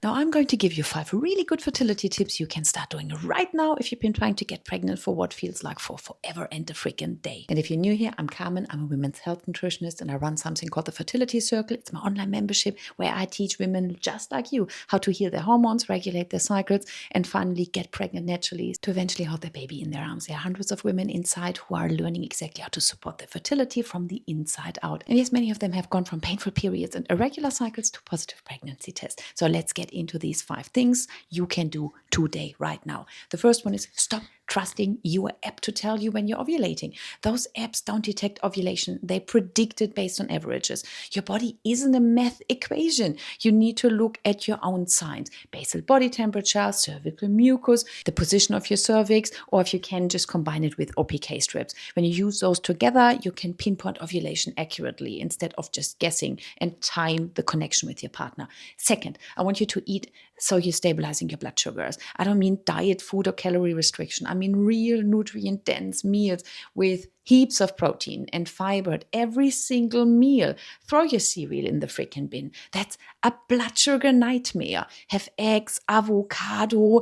Now I'm going to give you 5 really good fertility tips you can start doing right now if you've been trying to get pregnant for what feels like for forever and a freaking day. And if you're new here, I'm Carmen. I'm a women's health nutritionist and I run something called the Fertility Circle. It's my online membership where I teach women just like you how to heal their hormones, regulate their cycles, and finally get pregnant naturally to eventually hold their baby in their arms. There are hundreds of women inside who are learning exactly how to support their fertility from the inside out. And yes, many of them have gone from painful periods and irregular cycles to positive pregnancy tests. So let's get into these 5 things you can do today, right now. The first one is stop trusting your app to tell you when you're ovulating. Those apps don't detect ovulation. They predict it based on averages. Your body isn't a math equation. You need to look at your own signs. Basal body temperature, cervical mucus, the position of your cervix, or if you can just combine it with OPK strips. When you use those together, you can pinpoint ovulation accurately instead of just guessing and time the connection with your partner. Second, I want you to eat so you're stabilizing your blood sugars. I don't mean diet food or calorie restriction. I mean real nutrient-dense meals with heaps of protein and fiber at every single meal. Throw your cereal in the freaking bin. That's a blood sugar nightmare. Have eggs, avocado,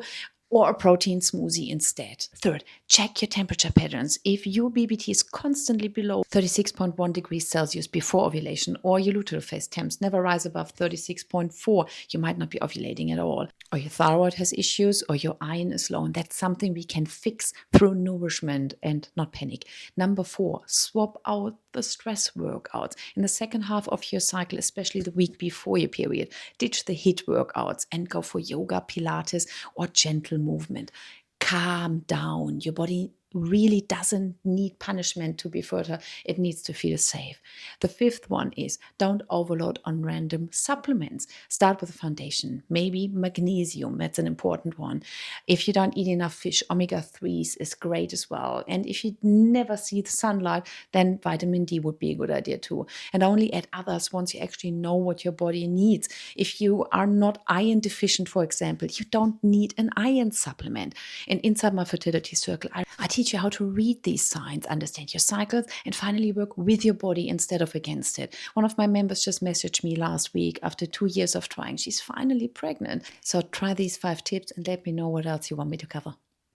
or a protein smoothie instead. Third, check your temperature patterns. If your BBT is constantly below 36.1 degrees Celsius before ovulation, or your luteal phase temps never rise above 36.4, you might not be ovulating at all. Or your thyroid has issues, or your iron is low, and that's something we can fix through nourishment and not panic. Number 4, swap out the stress workouts. In the second half of your cycle, especially the week before your period, ditch the HIIT workouts and go for yoga, Pilates, or gentle movement. Calm down. Your body really doesn't need punishment to be fertile. It needs to feel safe. The 5th one is don't overload on random supplements. Start with a foundation, maybe magnesium. That's an important one. If you don't eat enough fish, omega-3s is great as well. And if you never see the sunlight, then vitamin D would be a good idea too. And only add others once you actually know what your body needs. If you are not iron deficient, for example, you don't need an iron supplement. And inside my Fertility Circle, I teach you how to read these signs, understand your cycles, and finally work with your body instead of against it. One of my members just messaged me last week after 2 years of trying. She's finally pregnant. So try these 5 tips and let me know what else you want me to cover.